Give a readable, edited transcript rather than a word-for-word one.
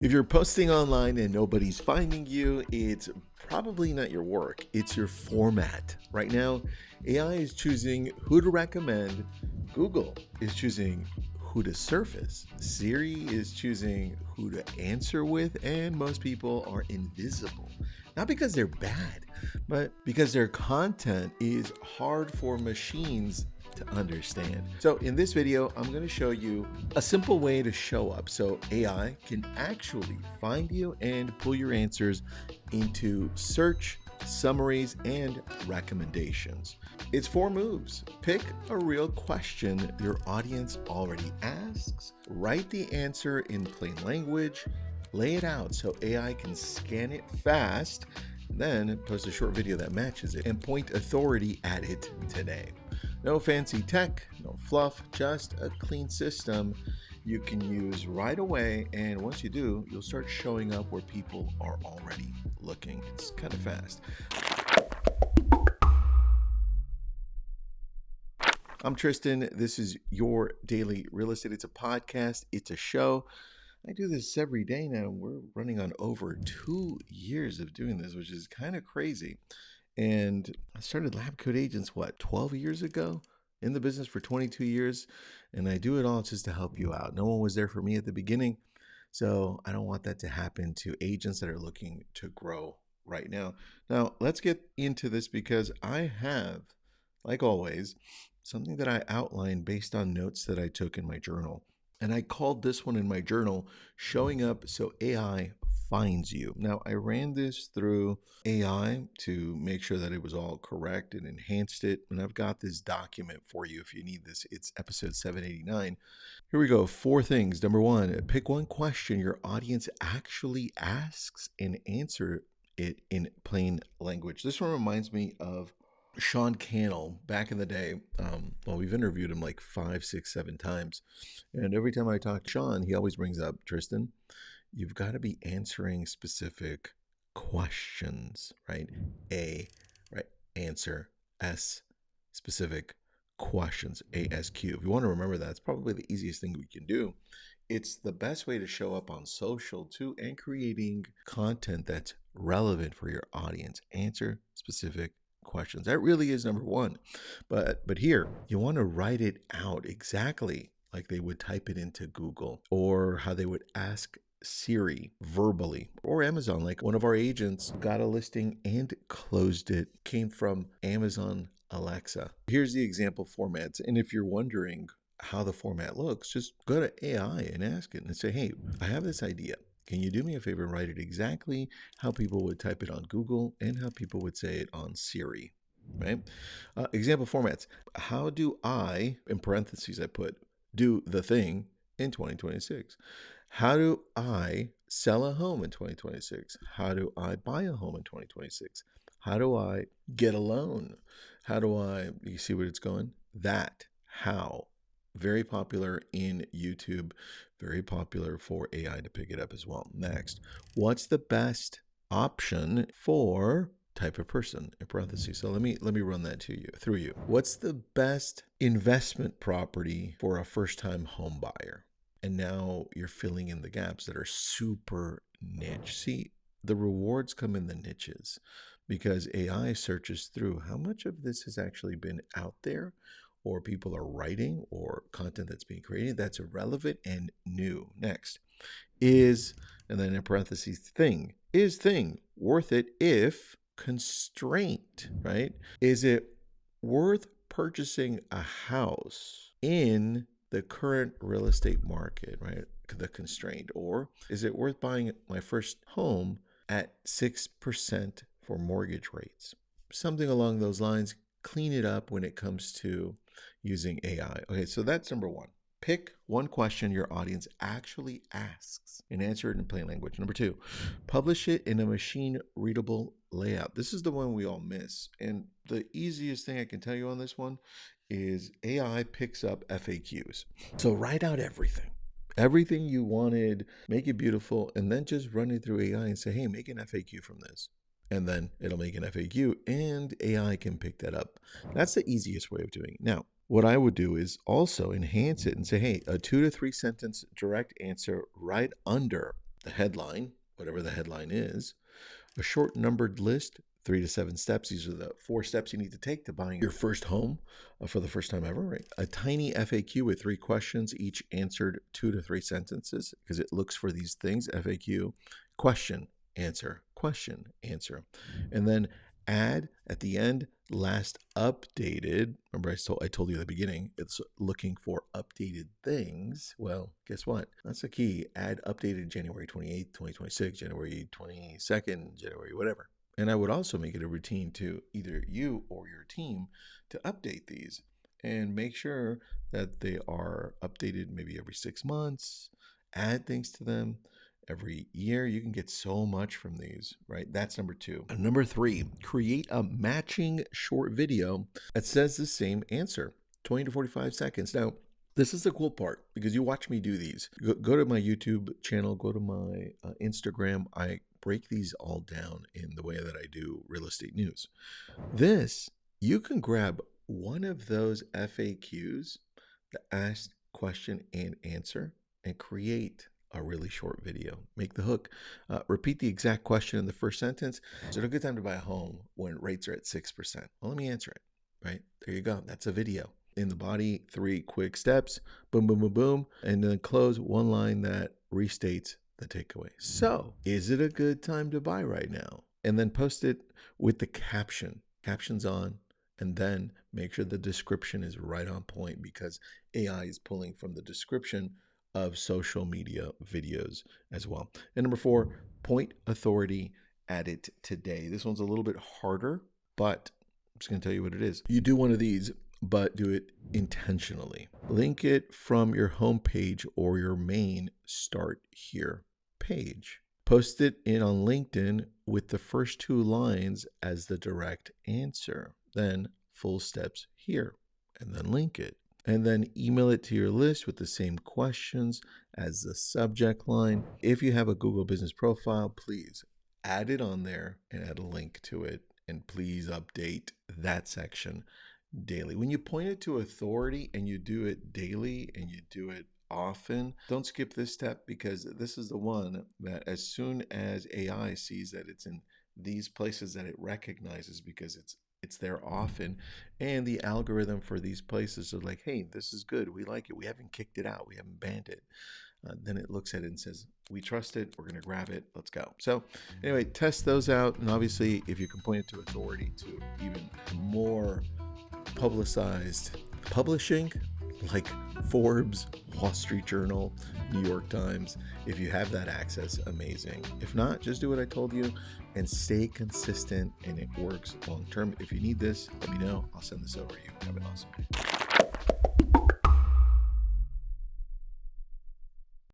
If you're posting online and nobody's finding you, it's probably not your work, it's your format. Right now, AI is choosing who to recommend, Google is choosing who to surface, Siri is choosing who to answer with, and most people are invisible. Not because they're bad, but because their content is hard for machines to understand. So in this video, I'm going to show you a simple way to show up so AI can actually find you and pull your answers into search, summaries, and recommendations. It's 4 moves. Pick a real question your audience already asks, write the answer in plain language, lay it out so AI can scan it fast, then post a short video that matches it and point authority at it today. No fancy tech, no fluff, just a clean system you can use right away. And once you do, you'll start showing up where people are already looking. It's kind of fast. I'm Tristan. This is your daily real estate. It's a podcast, it's a show. I do this every day now. We're running on over 2 years of doing this, which is kind of crazy. And I started Lab Code Agents, 12 years ago? In the business for 22 years. And I do it all just to help you out. No one was there for me at the beginning. So I don't want that to happen to agents that are looking to grow right now. Now, let's get into this because I have, like always, something that I outlined based on notes that I took in my journal. And I called this one in my journal, Showing Up So AI Finds You. Now, I ran this through AI to make sure that it was all correct and enhanced it. And I've got this document for you if you need this. It's episode 789. Here we go. 4 things. Number 1, pick one question your audience actually asks and answer it in plain language. This one reminds me of Sean Cannell back in the day. We've interviewed him like 5, 6, 7 times. And every time I talk to Sean, he always brings up, Tristan, you've got to be answering specific questions, right? A, right? Answer. S, specific questions. ASQ. If you want to remember that, it's probably the easiest thing we can do. It's the best way to show up on social too, and creating content that's relevant for your audience. Answer specific questions. That really is number 1. But here, you want to write it out exactly like they would type it into Google or how they would ask Siri verbally, or Amazon. Like one of our agents got a listing and closed it, came from Amazon Alexa. Here's the example formats. And if you're wondering how the format looks, just go to AI and ask it and say, hey, I have this idea. Can you do me a favor and write it exactly how people would type it on Google and how people would say it on Siri, right? Example formats. How do I, in parentheses I put, do the thing in 2026? How do I sell a home in 2026? How do I buy a home in 2026? How do I get a loan? How do I, you see where it's going? That, how. Very popular in YouTube, very popular for AI to pick it up as well. Next, what's the best option for type of person, in parentheses? So let me run that through you. What's the best investment property for a first-time home buyer? And now you're filling in the gaps that are super niche. See, the rewards come in the niches because AI searches through how much of this has actually been out there, or people are writing, or content that's being created that's irrelevant and new. Next is, and then in parentheses, thing. Is thing worth it if constraint, right? Is it worth purchasing a house in the current real estate market, right? The constraint. Or is it worth buying my first home at 6% for mortgage rates? Something along those lines. Clean it up when it comes to using AI. Okay, so that's number 1. Pick one question your audience actually asks and answer it in plain language. Number 2, publish it in a machine readable layout. This is the one we all miss. And the easiest thing I can tell you on this one is AI picks up FAQs. So write out everything you wanted, make it beautiful, and then just run it through AI and say, hey, make an FAQ from this. And then it'll make an FAQ and AI can pick that up. That's the easiest way of doing it. Now, what I would do is also enhance it and say, hey, a 2 to 3 sentence direct answer right under the headline, whatever the headline is, a short numbered list, 3 to 7 steps. These are the 4 steps you need to take to buying your first home for the first time ever, right? A tiny FAQ with 3 questions, each answered 2 to 3 sentences, because it looks for these things. FAQ, question, answer, and then add at the end, last updated. Remember, I told you at the beginning, it's looking for updated things. Well, guess what? That's the key. Add updated January 28th, 2026, January 22nd, January, whatever. And I would also make it a routine to either you or your team to update these and make sure that they are updated maybe every 6 months, add things to them every year. You can get so much from these, right? That's number 2. And number 3, create a matching short video that says the same answer, 20 to 45 seconds. Now, this is the cool part, because you watch me do these. Go to my YouTube channel, go to my Instagram. I break these all down in the way that I do real estate news. This, you can grab one of those FAQs, the ask, question, and answer, and create a really short video. Make the hook. Repeat the exact question in the first sentence. Is it a good time to buy a home when rates are at 6%? Well, let me answer it, right? There you go. That's a video. In the body, 3 quick steps. Boom, boom, boom, boom. And then close, one line that restates the takeaway. So, is it a good time to buy right now? And then post it with the captions on, and then make sure the description is right on point, because AI is pulling from the description of social media videos as well. And number 4, point authority, add it today. This one's a little bit harder, but I'm just going to tell you what it is. You do one of these, but do it intentionally. Link it from your homepage or your main start here page. Post it in on LinkedIn with the first 2 lines as the direct answer. Then full steps here, and then link it. And then email it to your list with the same questions as the subject line. If you have a Google Business Profile, please add it on there and add a link to it. And please update that section daily. When you point it to authority and you do it daily and you do it often, don't skip this step, because this is the one that as soon as AI sees that it's in these places that it recognizes, because it's there often, and the algorithm for these places are like, hey, this is good, we like it, we haven't kicked it out, we haven't banned it, then it looks at it and says, we trust it, we're going to grab it, let's go. So anyway, test those out. And obviously, if you can point it to authority, to even more publicized publishing like Forbes, Wall Street Journal, New York Times, if you have that access, amazing. If not, just do what I told you and stay consistent, and it works long term. If you need this, let me know. I'll send this over to you. Have an awesome day.